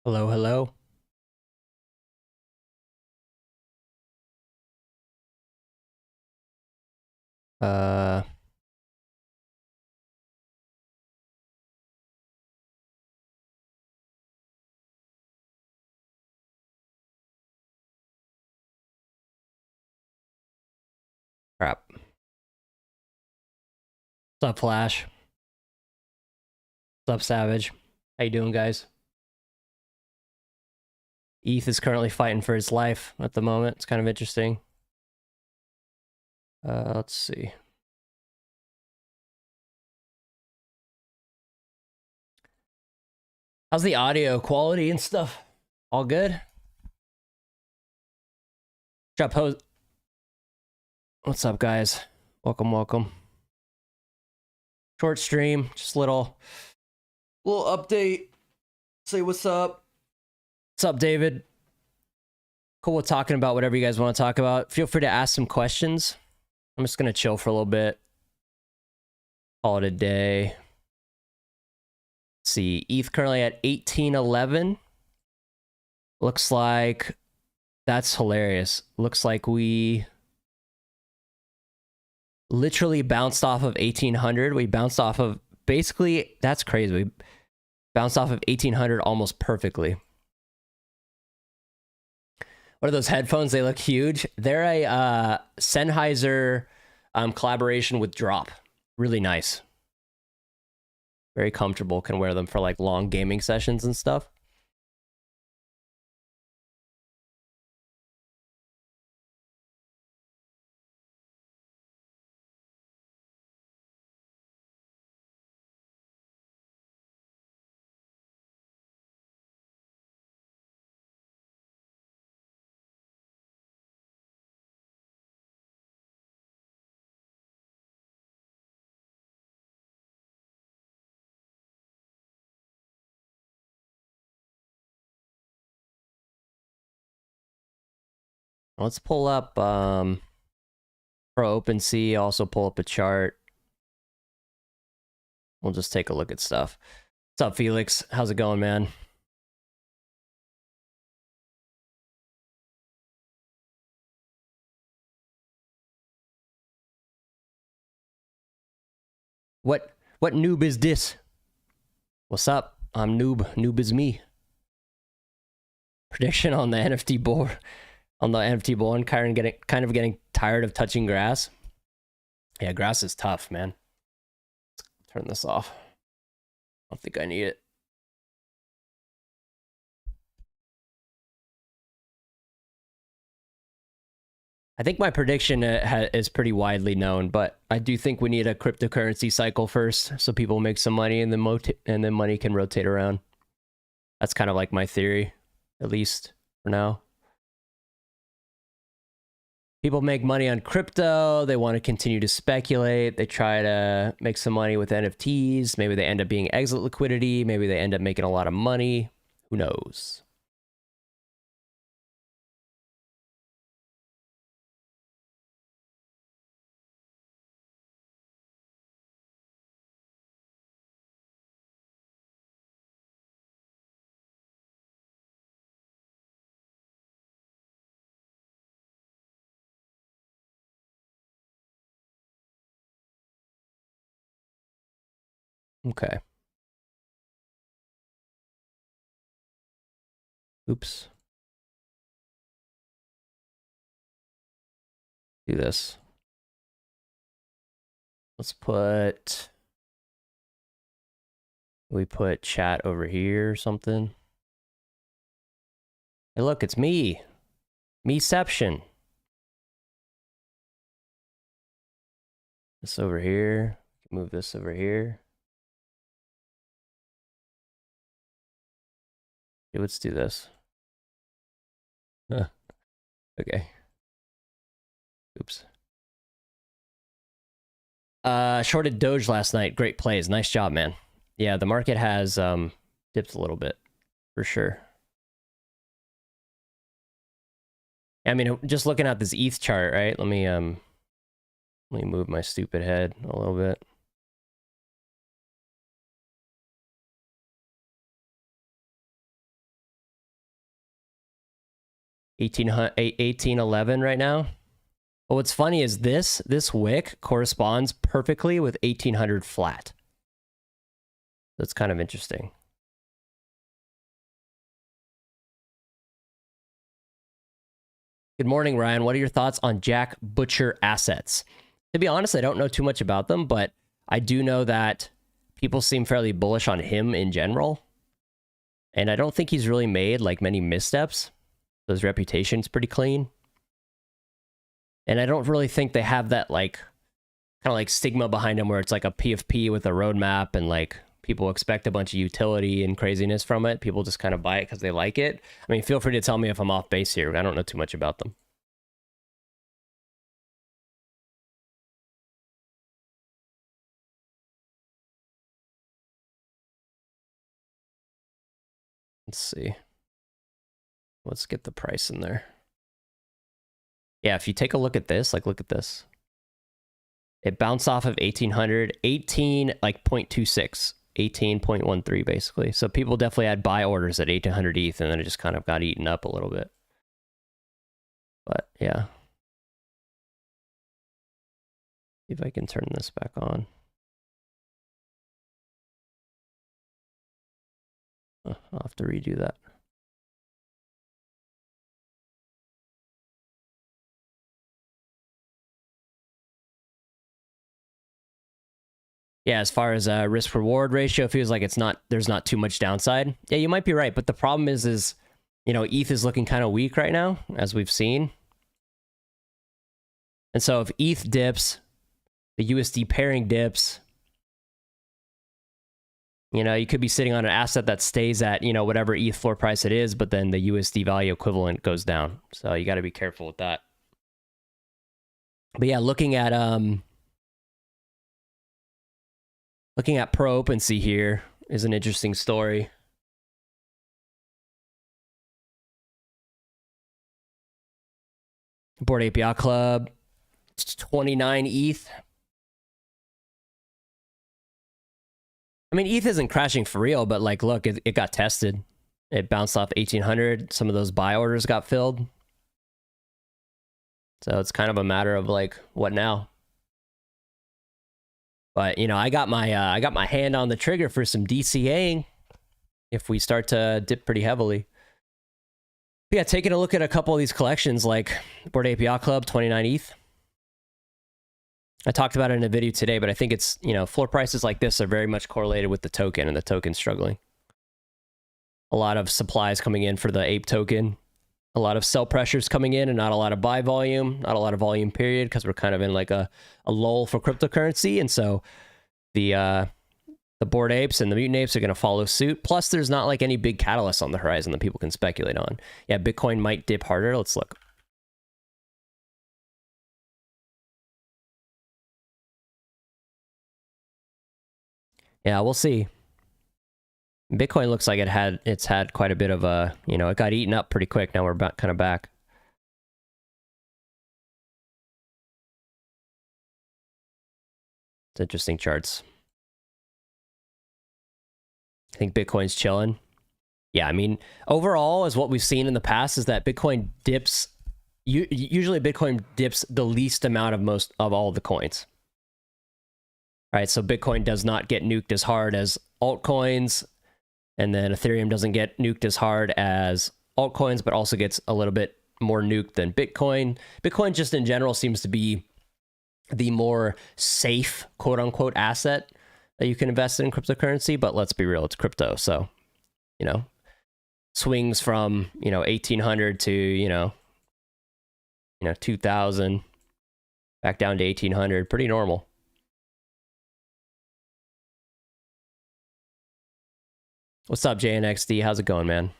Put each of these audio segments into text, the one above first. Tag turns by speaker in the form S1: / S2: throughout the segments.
S1: Hello, hello. Uh, Crap. What's up, Flash? What's up, Savage? How you doing, guys? ETH is currently fighting for its life at the moment. It's kind of interesting. Let's see. How's the audio quality and stuff? All good? Drop host. What's up, guys? Welcome, welcome. Short stream, just little update. Say what's up. What's up, David? Cool with talking about whatever you guys want to talk about. Feel free to ask some questions. I'm just gonna chill for a little bit. Call it a day. Let's see, ETH currently at 1811. Looks like that's hilarious. Looks like we literally bounced off of 1800. We bounced off of basically, that's crazy. We bounced off of 1800 almost perfectly. What are those headphones? They look huge. They're a Sennheiser collaboration with Drop. Really nice. Very comfortable. Can wear them for like long gaming sessions and stuff. Let's pull up Pro OpenSea, also pull up a chart. We'll just take a look at stuff. What's up, Felix? How's it going, man? What noob is this? What's up? I'm noob. Noob is me. Prediction on the NFT bull. On the NFT bull and kind of getting tired of touching grass. Yeah, grass is tough, man. Let's turn this off. I don't think I need it. I think my prediction is pretty widely known, but I do think we need a cryptocurrency cycle first, so people make some money and then money can rotate around. That's kind of like my theory, at least for now. People make money on crypto. They want to continue to speculate. They try to make some money with NFTs. Maybe they end up being exit liquidity. Maybe they end up making a lot of money. Who knows? Okay. Oops. Do this. Let's put... We put chat over here or something. Hey, look, it's me. Meception. This over here. Move this over here. Okay, let's do this. Okay. Oops. Shorted Doge last night. Great plays. Nice job, man. Yeah, the market has dipped a little bit, for sure. I mean, just looking at this ETH chart, right? Let me move my stupid head a little bit. 1811 right now. But what's funny is this wick corresponds perfectly with 1800 flat. That's kind of interesting. Good morning, Ryan. What are your thoughts on Jack Butcher assets? To be honest, I don't know too much about them, but I do know that people seem fairly bullish on him in general. And I don't think he's really made like many missteps. So his reputation's pretty clean. And I don't really think they have that like kind of like stigma behind him where it's like a PFP with a roadmap and like people expect a bunch of utility and craziness from it. People just kind of buy it because they like it. I mean, feel free to tell me if I'm off base here. I don't know too much about them. Let's see. Let's get the price in there. Yeah, if you take a look at this, like look at this. It bounced off of 1800, 18 like 0.26, 18.13 basically. So people definitely had buy orders at 1800 ETH and then it just kind of got eaten up a little bit. But yeah. See if I can turn this back on. I'll have to redo that. Yeah, as far as risk reward ratio, feels like there's not too much downside. Yeah, you might be right, but the problem is you know, ETH is looking kind of weak right now, as we've seen. And so if ETH dips, the USD pairing dips, you know, you could be sitting on an asset that stays at, you know, whatever ETH floor price it is, but then the USD value equivalent goes down. So you got to be careful with that. But yeah, looking at pro OpenSea here is an interesting story. Bored Ape Yacht Club, 29 ETH. I mean, ETH isn't crashing for real, but like, look, it got tested. It bounced off 1800. Some of those buy orders got filled. So it's kind of a matter of like, what now? But you know, I got my hand on the trigger for some DCAing if we start to dip pretty heavily. But yeah, taking a look at a couple of these collections, like Bored Ape Yacht Club, 29 ETH. I talked about it in a video today, but I think it's, you know, floor prices like this are very much correlated with the token, and the token's struggling. A lot of supplies coming in for the ape token. A lot of sell pressures coming in and not a lot of buy volume, not a lot of volume period, because we're kind of in like a lull for cryptocurrency. And so the Bored Apes and the Mutant Apes are going to follow suit. Plus, there's not like any big catalysts on the horizon that people can speculate on. Yeah, Bitcoin might dip harder. Let's look. Yeah, we'll see. Bitcoin looks like it's had quite a bit of a, you know, it got eaten up pretty quick. Now we're kind of back. It's interesting charts. I think Bitcoin's chilling. Yeah, I mean, overall, as what we've seen in the past is that Bitcoin dips. Usually, Bitcoin dips the least amount of all the coins. Right, so Bitcoin does not get nuked as hard as altcoins, and then Ethereum doesn't get nuked as hard as altcoins, but also gets a little bit more nuked than Bitcoin. Bitcoin just in general seems to be the more safe, quote unquote, asset that you can invest in cryptocurrency, but let's be real, it's crypto. So, you know, swings from, you know, 1800 to, you know, 2000 back down to 1800, pretty normal. What's up, JNXD? How's it going, man?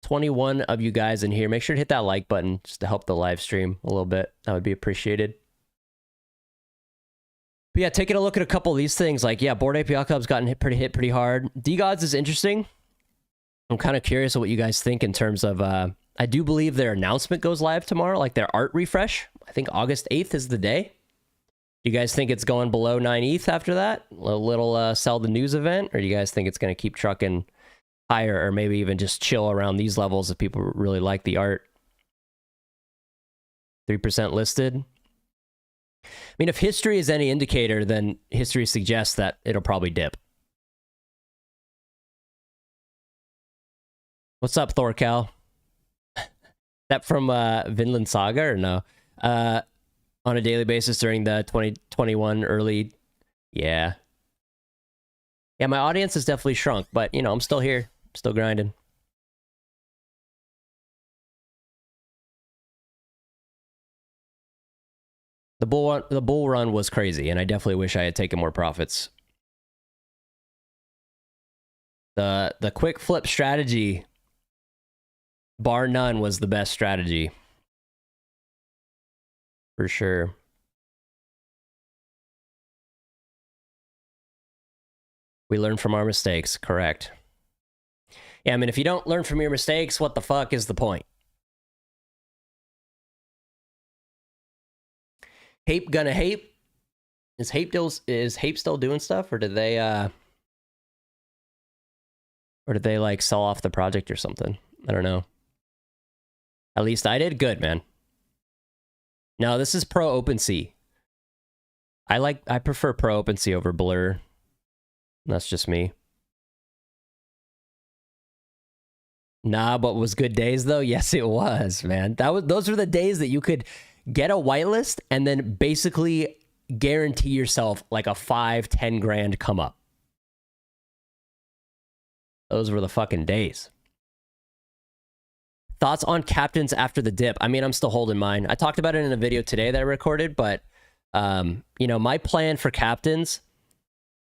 S1: 21 of you guys in here. Make sure to hit that like button just to help the live stream a little bit. That would be appreciated. But yeah, taking a look at a couple of these things, like, yeah, Bored Ape Yacht Club's gotten hit pretty hard. DGods is interesting. I'm kind of curious of what you guys think in terms of, I do believe their announcement goes live tomorrow, like their art refresh. I think August 8th is the day. Do you guys think it's going below 9 ETH after that? A little sell the news event? Or do you guys think it's going to keep trucking higher, or maybe even just chill around these levels if people really like the art. 3% listed. I mean, if history is any indicator, then history suggests that it'll probably dip. What's up, Thorcal? That from Vinland Saga or no? On a daily basis during the 2021 early... Yeah. Yeah, my audience has definitely shrunk, but, you know, I'm still here. Still grinding. The bull run was crazy, and I definitely wish I had taken more profits. The quick flip strategy, bar none, was the best strategy. For sure. We learn from our mistakes, correct. Yeah, I mean, if you don't learn from your mistakes, what the fuck is the point? Hape gonna hape? Is Hape still doing stuff, or did they like sell off the project or something? I don't know. At least I did good, man. No, this is pro OpenSea. I prefer pro OpenSea over Blur. That's just me. Nah, but was good days though? Yes, it was, man. Those were the days that you could get a whitelist and then basically guarantee yourself like a 5-10 grand come up. Those were the fucking days. Thoughts on captains after the dip? I mean, I'm still holding mine. I talked about it in a video today that I recorded, but you know, my plan for captains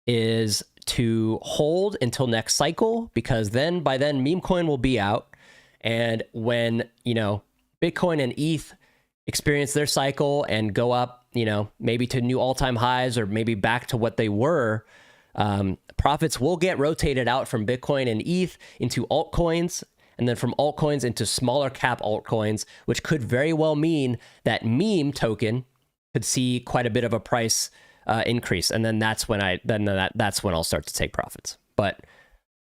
S1: is to hold until next cycle, because then by then meme coin will be out, and when, you know, Bitcoin and ETH experience their cycle and go up, you know, maybe to new all-time highs or maybe back to what they were, profits will get rotated out from Bitcoin and ETH into altcoins, and then from altcoins into smaller cap altcoins, which could very well mean that meme token could see quite a bit of a price increase, and then that's when that's when I'll start to take profits. But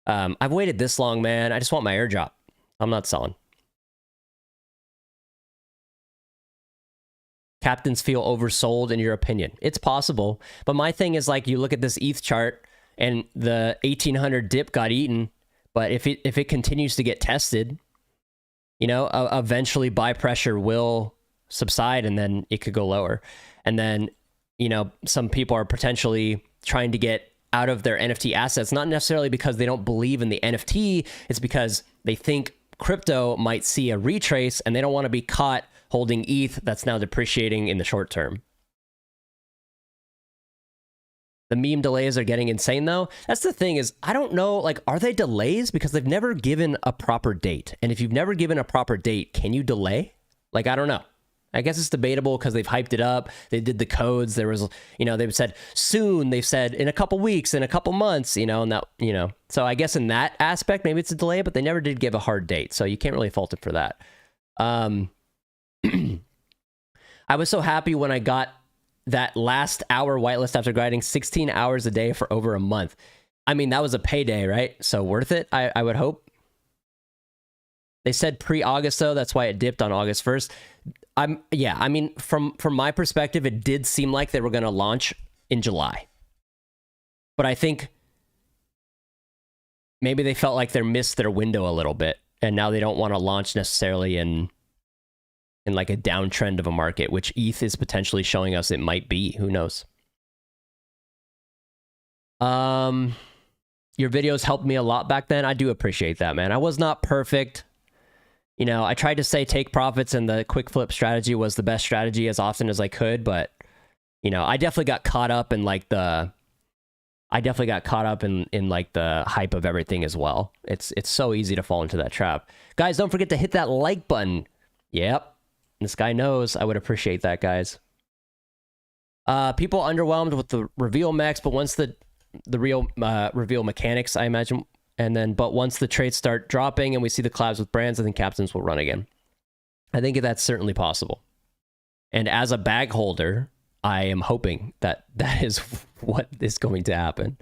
S1: I've waited this long, man. I just want my airdrop. I'm not selling. Captains feel oversold in your opinion? It's possible, but my thing is, like, you look at this ETH chart and the 1800 dip got eaten, but if it continues to get tested, you know, eventually buy pressure will subside and then it could go lower. And then, you know, some people are potentially trying to get out of their NFT assets, not necessarily because they don't believe in the NFT, it's because they think crypto might see a retrace and they don't want to be caught holding ETH that's now depreciating in the short term. The meme delays are getting insane though. That's the thing, is I don't know, like, are they delays? Because they've never given a proper date. And if you've never given a proper date, can you delay? Like, I don't know. I guess it's debatable because they've hyped it up. They did the codes. There was, you know, they've said soon. They've said in a couple weeks, in a couple months, you know, and that, you know. So I guess in that aspect, maybe it's a delay, but they never did give a hard date. So you can't really fault it for that. I was so happy when I got that last hour whitelist after grinding 16 hours a day for over a month. I mean, that was a payday, right? So worth it, I would hope. They said pre-August though, that's why it dipped on August 1st. Yeah, I mean, from my perspective, it did seem like they were going to launch in July. But I think maybe they felt like they missed their window a little bit, and now they don't want to launch necessarily in like a downtrend of a market, which ETH is potentially showing us it might be. Who knows? Your videos helped me a lot back then. I do appreciate that, man. I was not perfect. You know, I tried to say take profits, and the quick flip strategy was the best strategy as often as I could, but, you know, I definitely got caught up in like the hype of everything as well. It's so easy to fall into that trap. Guys, don't forget to hit that like button. Yep. This guy knows. I would appreciate that, guys. People underwhelmed with the reveal mechs, but once the real reveal mechanics, I imagine, but once the traits start dropping and we see the collabs with brands, I think captains will run again. I think that's certainly possible. And as a bag holder, I am hoping that is what is going to happen.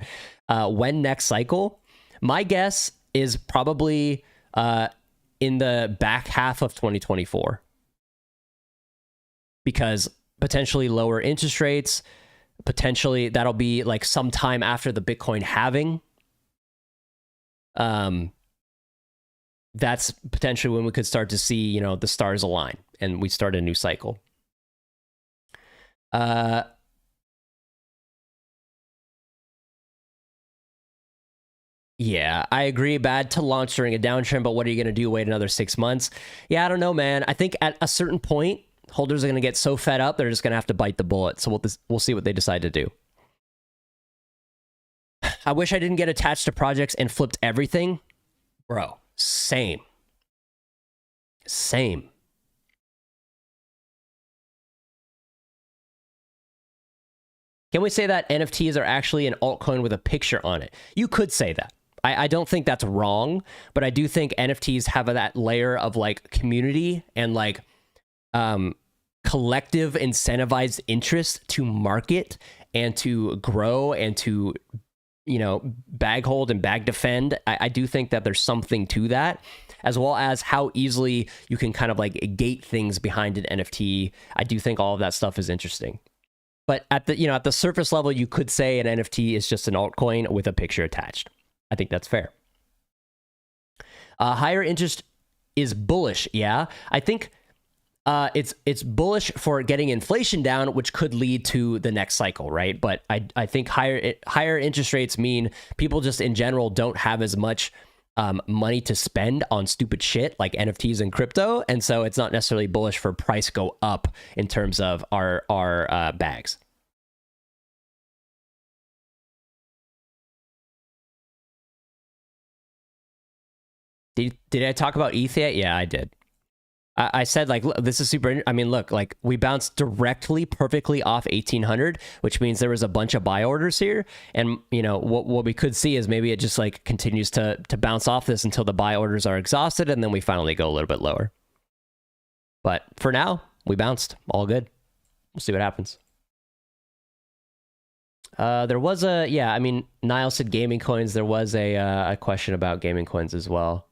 S1: When next cycle? My guess is probably in the back half of 2024, because potentially lower interest rates, potentially that'll be like sometime after the Bitcoin halving. That's potentially when we could start to see, you know, the stars align and we start a new cycle. Yeah, I agree. Bad to launch during a downtrend, but what are you going to do? Wait another 6 months? Yeah, I don't know, man. I think at a certain point, holders are going to get so fed up, they're just going to have to bite the bullet. So we'll see what they decide to do. I wish I didn't get attached to projects and flipped everything. Bro, same. Same. Can we say that NFTs are actually an altcoin with a picture on it? You could say that. I don't think that's wrong, but I do think NFTs have that layer of like community and like collective incentivized interest to market and to grow and to, you know, bag hold and bag defend. I do think that there's something to that, as well as how easily you can kind of like gate things behind an NFT. I do think all of that stuff is interesting. But at the, you know, at the surface level, you could say an NFT is just an altcoin with a picture attached. I think that's fair. Higher interest is bullish. Yeah, I think it's bullish for getting inflation down, which could lead to the next cycle, right? But I think higher interest rates mean people just in general don't have as much money to spend on stupid shit like NFTs and crypto, and so it's not necessarily bullish for price go up in terms of our bags. Did I talk about ETH yet? Yeah, I did. I said, like, look, this is super. I mean, look, like we bounced directly, perfectly off 1800, which means there was a bunch of buy orders here. And, you know, what we could see is maybe it just like continues to bounce off this until the buy orders are exhausted. And then we finally go a little bit lower. But for now, we bounced. All good. We'll see what happens. There was a, yeah, I mean, Niall said gaming coins. There was a question about gaming coins as well.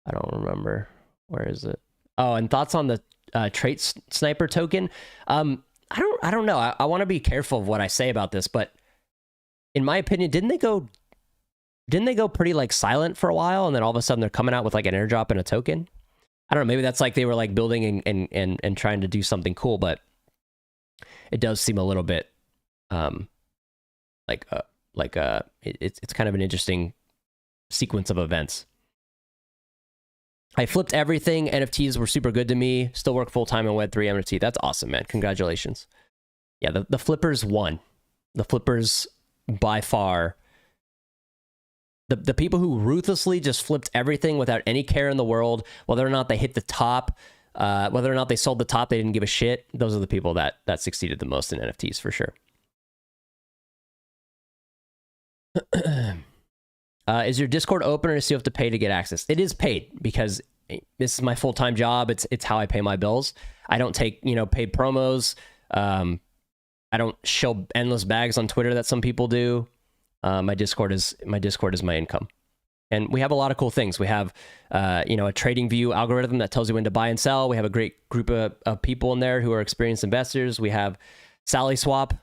S1: I don't remember. Where is it? Oh, and thoughts on the trait sniper token. I don't know. I want to be careful of what I say about this, but in my opinion, didn't they go pretty like silent for a while, and then all of a sudden they're coming out with like an airdrop and a token? I don't know. Maybe that's like they were like building and trying to do something cool, but it does seem a little bit it's kind of an interesting sequence of events. I flipped everything. NFTs were super good to me. Still work full-time in Web3 NFT. That's awesome, man. Congratulations. Yeah, the flippers won. The flippers, by far. The people who ruthlessly just flipped everything without any care in the world, whether or not they hit the top, whether or not they sold the top, they didn't give a shit. Those are the people that succeeded the most in NFTs, for sure. Is your Discord open, or does you have to pay to get access? It is paid because this is my full-time job. It's how I pay my bills. I don't take, you know, paid promos. I don't show endless bags on Twitter that some people do. My Discord is my income. And we have a lot of cool things. We have, you know, a trading view algorithm that tells you when to buy and sell. We have a great group of people in there who are experienced investors. We have Sally Swap,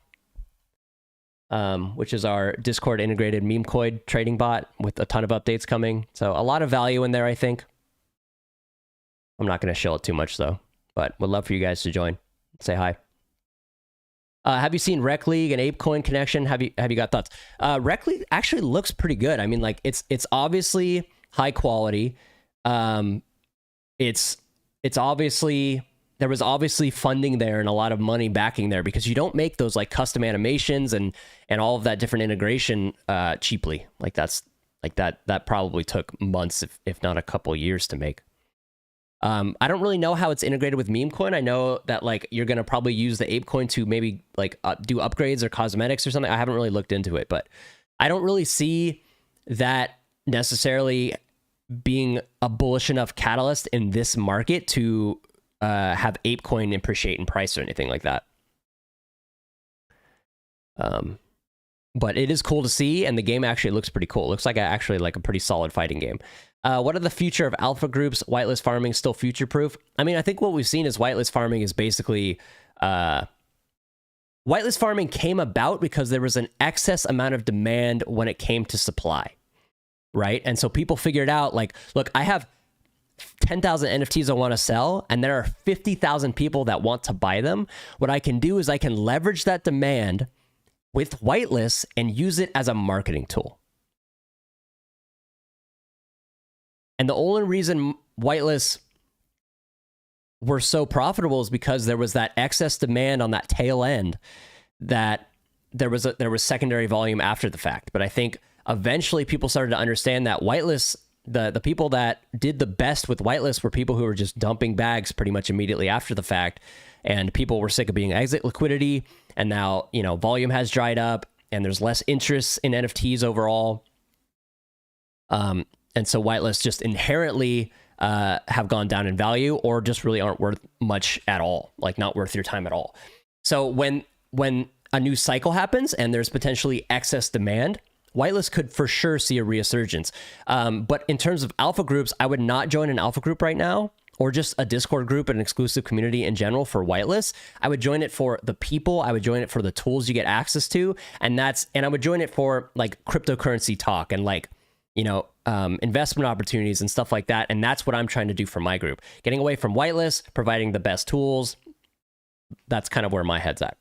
S1: which is our Discord integrated meme coin trading bot with a ton of updates coming. So a lot of value in there, I think. I'm not going to show it too much though, but would love for you guys to join. Say hi. Have you seen Rec League and ApeCoin connection? Have you got thoughts? Rec League actually looks pretty good. I mean, like it's obviously high quality. It's obviously, there was obviously funding there and a lot of money backing there, because you don't make those like custom animations and all of that different integration cheaply. Like that probably took months, if not a couple years to make. I don't really know how it's integrated with meme coin. I know that like you're going to probably use the ApeCoin to maybe like do upgrades or cosmetics or something. I haven't really looked into it, but I don't really see that necessarily being a bullish enough catalyst in this market to have ApeCoin appreciate in price or anything like that. But it is cool to see, and the game actually looks pretty cool. It looks like actually like a pretty solid fighting game. What are the future of alpha groups? Whitelist farming still future-proof? I mean, I think what we've seen is whitelist farming is basically... whitelist farming came about because there was an excess amount of demand when it came to supply, right? And so people figured out, like, look, I have 10,000 NFTs I want to sell, and there are 50,000 people that want to buy them. What I can do is I can leverage that demand with whitelists and use it as a marketing tool. And the only reason whitelists were so profitable is because there was that excess demand on that tail end, that there was secondary volume after the fact. But I think eventually people started to understand that whitelists, the people that did the best with whitelists were people who were just dumping bags pretty much immediately after the fact, and people were sick of being exit liquidity, and now, you know, volume has dried up and there's less interest in NFTs overall. And so whitelists just inherently have gone down in value, or just really aren't worth much at all, like not worth your time at all. So when a new cycle happens and there's potentially excess demand, whitelist could for sure see a resurgence. But in terms of alpha groups, I would not join an alpha group right now, or just a Discord group, an exclusive community in general for whitelist. I would join it for the people. I would join it for the tools you get access to. And I would join it for like cryptocurrency talk and like, you know, investment opportunities and stuff like that. And that's what I'm trying to do for my group. Getting away from whitelist, providing the best tools. That's kind of where my head's at.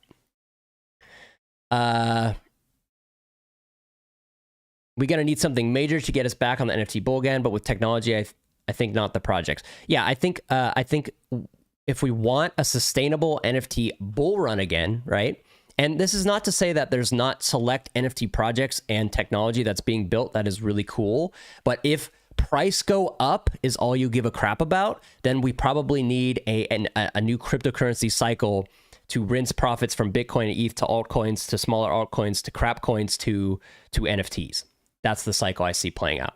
S1: We're going to need something major to get us back on the NFT bull again, but with technology, I think not the projects. Yeah, I think if we want a sustainable NFT bull run again, right? And this is not to say that there's not select NFT projects and technology that's being built that is really cool, but if price go up is all you give a crap about, then we probably need a new cryptocurrency cycle to rinse profits from Bitcoin and ETH to altcoins to smaller altcoins to crap coins to NFTs. That's the cycle I see playing out.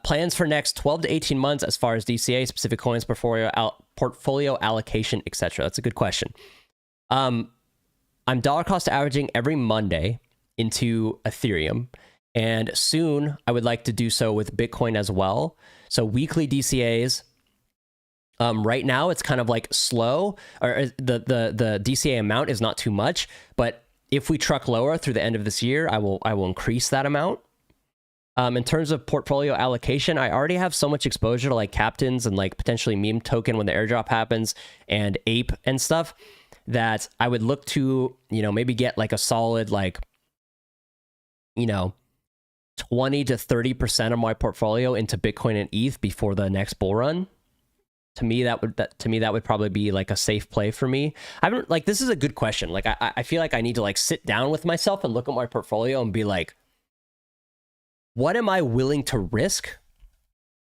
S1: Plans for next 12 to 18 months as far as DCA, specific coins, portfolio allocation, etc. That's a good question. I'm dollar cost averaging every Monday into Ethereum, and soon I would like to do so with Bitcoin as well. So weekly DCAs. Right now it's kind of like slow, or the DCA amount is not too much, but if we truck lower through the end of this year, I will increase that amount. In terms of portfolio allocation, I already have so much exposure to like captains and like potentially meme token when the airdrop happens and ape and stuff, that I would look to, you know, maybe get like a solid, like, you know, 20 to 30% of my portfolio into Bitcoin and ETH before the next bull run. To me, that would probably be like a safe play for me. I haven't, like, this is a good question. Like, I feel like I need to like sit down with myself and look at my portfolio and be like, what am I willing to risk?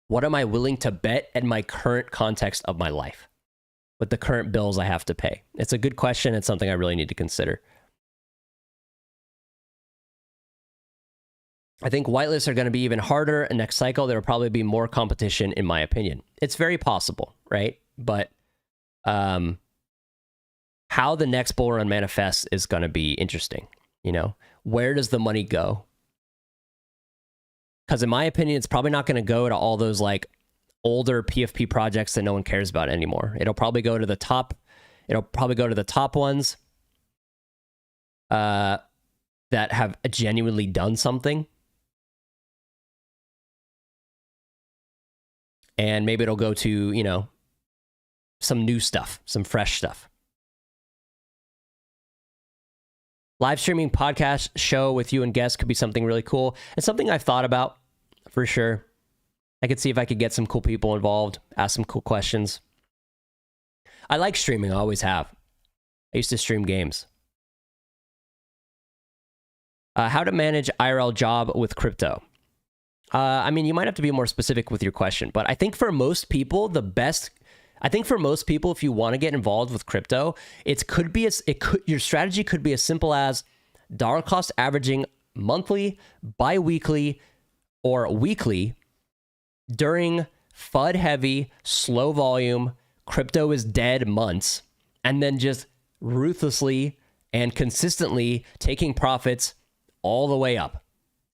S1: What am I willing to bet in my current context of my life with the current bills I have to pay? It's a good question. It's something I really need to consider. I think whitelists are going to be even harder next cycle. There will probably be more competition, in my opinion. It's very possible, right? But how the next bull run manifests is going to be interesting. You know, where does the money go? Because in my opinion, it's probably not going to go to all those like older PFP projects that no one cares about anymore. It'll probably go to the top. It'll probably go to the top ones that have genuinely done something. And maybe it'll go to, you know, some new stuff, some fresh stuff. Live streaming podcast show with you and guests could be something really cool. It's something I've thought about for sure. I could see if I could get some cool people involved, ask some cool questions. I like streaming. I always have. I used to stream games. How to manage IRL job with crypto. I mean, you might have to be more specific with your question, but I think for most people, if you want to get involved with crypto, your strategy could be as simple as dollar cost averaging monthly, bi-weekly, or weekly during FUD heavy, slow volume, crypto is dead months, and then just ruthlessly and consistently taking profits all the way up,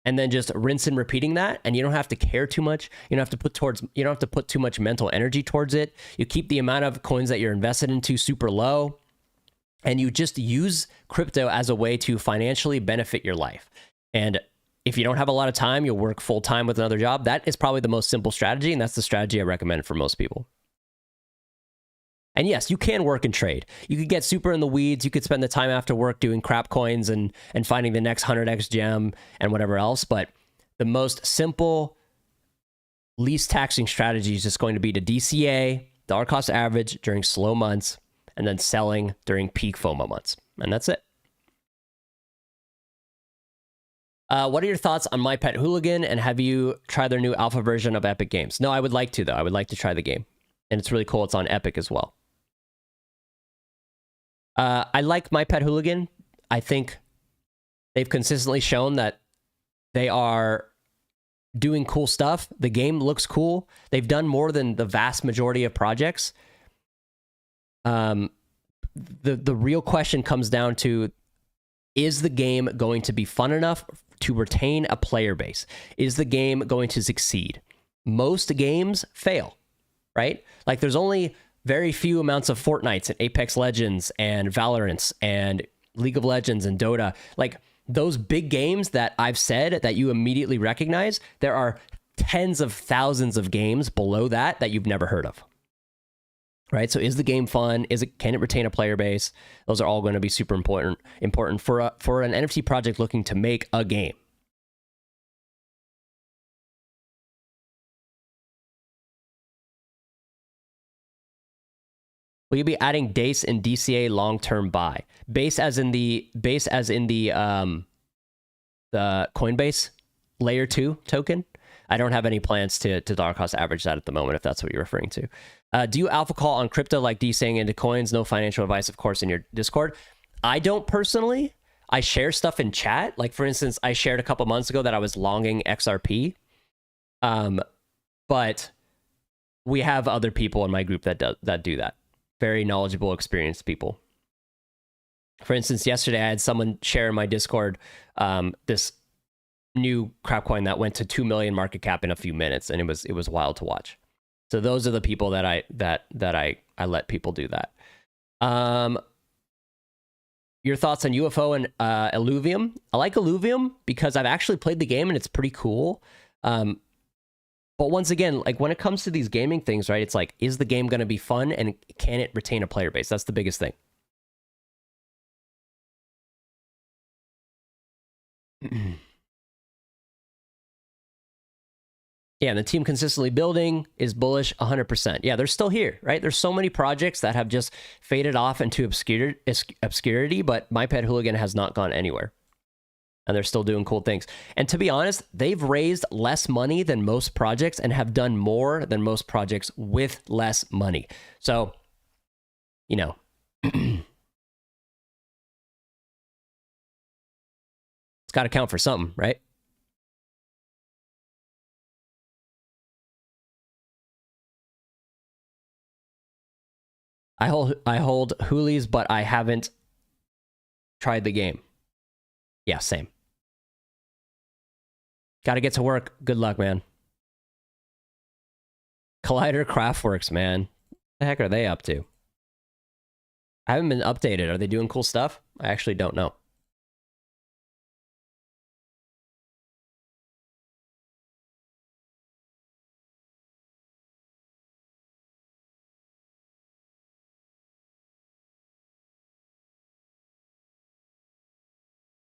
S1: and then just rinse and repeating that. And you don't have to care too much. You don't have to put too much mental energy towards it. You keep the amount of coins that you're invested into super low, and you just use crypto as a way to financially benefit your life. And if you don't have a lot of time, you'll work full time with another job. That is probably the most simple strategy, and that's the strategy I recommend for most people. And yes, you can work and trade. You could get super in the weeds. You could spend the time after work doing crap coins and finding the next 100x gem and whatever else. But the most simple, least taxing strategy is just going to be to DCA, dollar cost average, during slow months, and then selling during peak FOMO months. And that's it. What are your thoughts on My Pet Hooligan, and have you tried their new alpha version of Epic Games? No, I would like to, though. I would like to try the game. And it's really cool. It's on Epic as well. I like My Pet Hooligan. I think they've consistently shown that they are doing cool stuff. The game looks cool. They've done more than the vast majority of projects. The real question comes down to, is the game going to be fun enough to retain a player base? Is the game going to succeed? Most games fail, right? Like, there's only very few amounts of Fortnites and Apex Legends and Valorants and League of Legends and Dota. Like, those big games that I've said that you immediately recognize, there are tens of thousands of games below that that you've never heard of. Right? So is the game fun? Can it retain a player base? Those are all going to be super important for an NFT project looking to make a game. Will you be adding DACE and DCA long-term buy? Base as in the Coinbase layer 2 token? I don't have any plans to dollar cost average that at the moment, if that's what you're referring to. Do you alpha call on crypto like DCing into coins? No financial advice, of course, in your Discord. I don't personally. I share stuff in chat. Like, for instance, I shared a couple months ago that I was longing XRP. But we have other people in my group that do that. Very knowledgeable, experienced people. For instance, yesterday I had someone share in my Discord this new crap coin that went to 2 million market cap in a few minutes, and it was wild to watch. So those are the people that I let people do that. Your thoughts on UFO and Illuvium? I like Illuvium because I've actually played the game and it's pretty cool. But once again, like, when it comes to these gaming things, right, it's like, is the game going to be fun, and can it retain a player base? That's the biggest thing. Yeah, and the team consistently building is bullish 100%. Yeah, they're still here, right? There's so many projects that have just faded off into obscurity, but My Pet Hooligan has not gone anywhere. And they're still doing cool things. And to be honest, they've raised less money than most projects and have done more than most projects with less money. So, you know, it's got to count for something, right? I hold Hoolies, but I haven't tried the game. Yeah, same. Got to get to work. Good luck, man. Collider Craftworks, man. What the heck are they up to? I haven't been updated. Are they doing cool stuff? I actually don't know.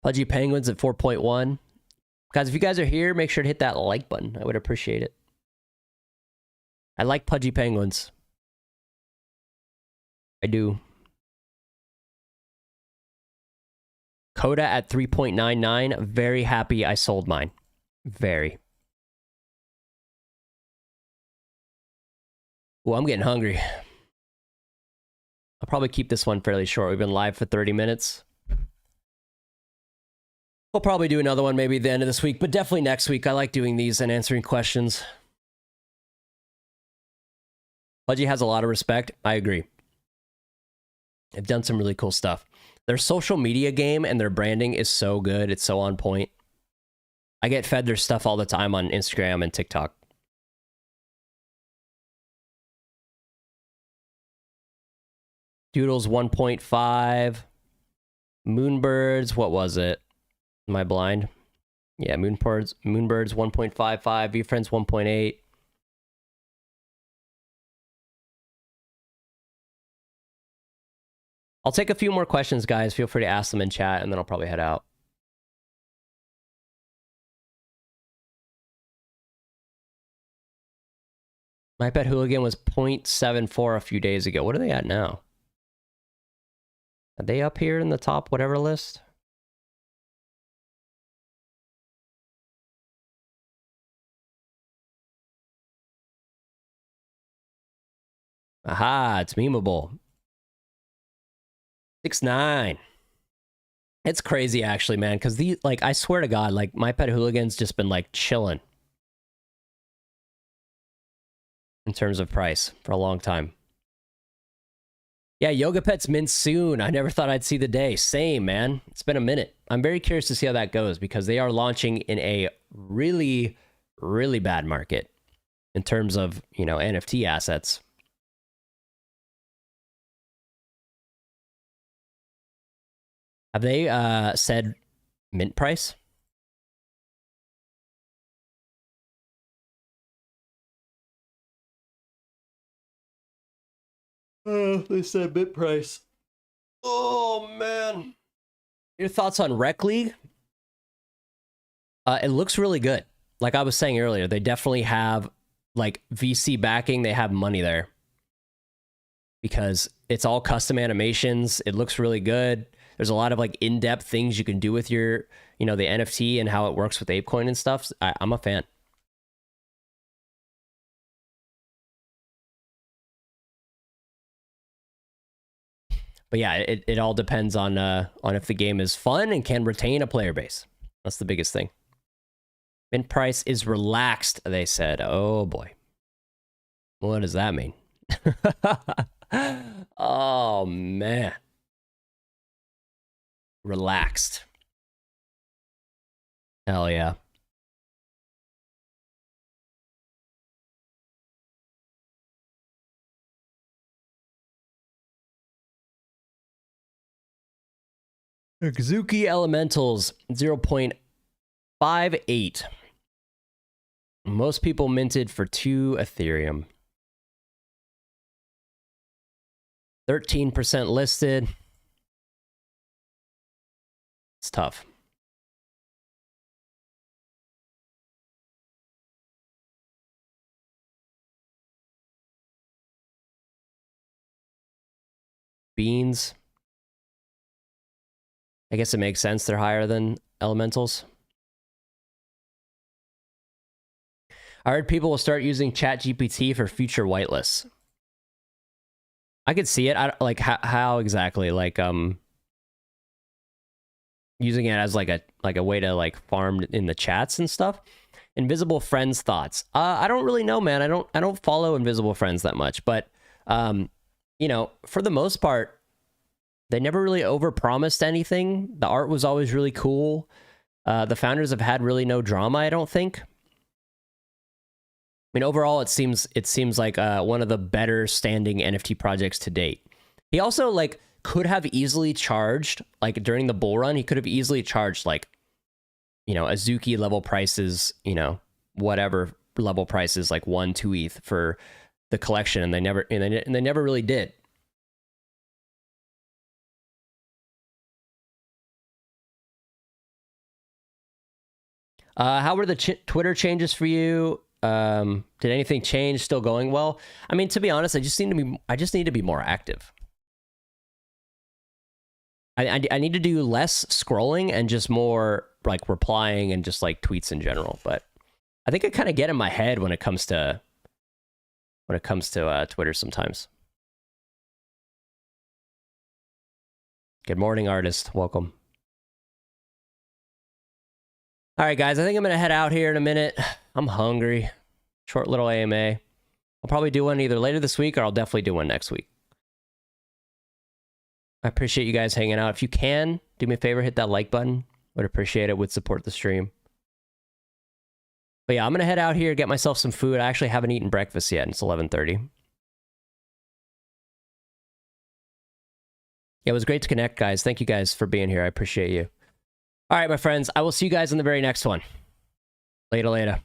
S1: Pudgy Penguins at 4.1. Guys, if you guys are here, make sure to hit that like button. I would appreciate it. I like Pudgy Penguins. I do. Coda at 3.99. Very happy I sold mine. Very. Well, I'm getting hungry. I'll probably keep this one fairly short. We've been live for 30 minutes. We'll probably do another one maybe at the end of this week, but definitely next week. I like doing these and answering questions. Pudgy has a lot of respect. I agree. They've done some really cool stuff. Their social media game and their branding is so good. It's so on point. I get fed their stuff all the time on Instagram and TikTok. Doodles 1.5. Moonbirds, what was it? Am I blind? Yeah, Moonbirds 1.55. VFriends 1.8. I'll take a few more questions, guys. Feel free to ask them in chat, and then I'll probably head out. My Pet Hooligan was 0.74 a few days ago. What are they at now? Are they up here in the top whatever list? Aha, it's memeable. 6'9". It's crazy actually, man, because the like I swear to God, like My Pet Hooligan's just been like chilling in terms of price for a long time. Yeah, Yoga Pets mint soon. I never thought I'd see the day. Same, man. It's been a minute. I'm very curious to see how that goes because they are launching in a really, really bad market in terms of, you know, NFT assets. Have they said mint price? They said mint price. Oh, man. Your thoughts on Rec League? It looks really good. Like I was saying earlier, they definitely have like VC backing. They have money there because it's all custom animations. It looks really good. There's a lot of like in-depth things you can do with your, you know, the NFT and how it works with ApeCoin and stuff. I'm a fan. But yeah, it all depends on if the game is fun and can retain a player base. That's the biggest thing. Mint price is relaxed, they said. Oh boy. What does that mean? Oh man. Relaxed. Hell yeah. Kazuki Elementals 0.58. Most people minted for 2 Ethereum. 13% listed. It's tough. Beans. I guess it makes sense. They're higher than elementals. I heard people will start using ChatGPT for future whitelists. I could see it. Like how exactly? Like using it as like a way to like farm in the chats and stuff. Invisible Friends thoughts. I don't really know, man. I don't follow Invisible Friends that much, but you know, for the most part, they never really overpromised anything. The art was always really cool. The founders have had really no drama, I don't think. I mean, overall, it seems like one of the better standing NFT projects to date. He also like could have easily charged, like during the bull run, he could have easily charged like, you know, Azuki level prices, you know, whatever level prices, like 1-2 ETH for the collection, and they never really did. How were the Twitter changes for you? Did anything change? Still going well? I mean, to be honest, I just need to be more active. I need to do less scrolling and just more like replying and just like tweets in general. But I think I kind of get in my head when it comes to Twitter sometimes. Good morning, artist. Welcome. All right, guys. I think I'm gonna head out here in a minute. I'm hungry. Short little AMA. I'll probably do one either later this week or I'll definitely do one next week. I appreciate you guys hanging out. If you can, do me a favor, hit that like button. Would appreciate it. Would support the stream. But yeah, I'm going to head out here, get myself some food. I actually haven't eaten breakfast yet, and it's 11:30. Yeah, it was great to connect, guys. Thank you guys for being here. I appreciate you. All right, my friends. I will see you guys in the very next one. Later, later.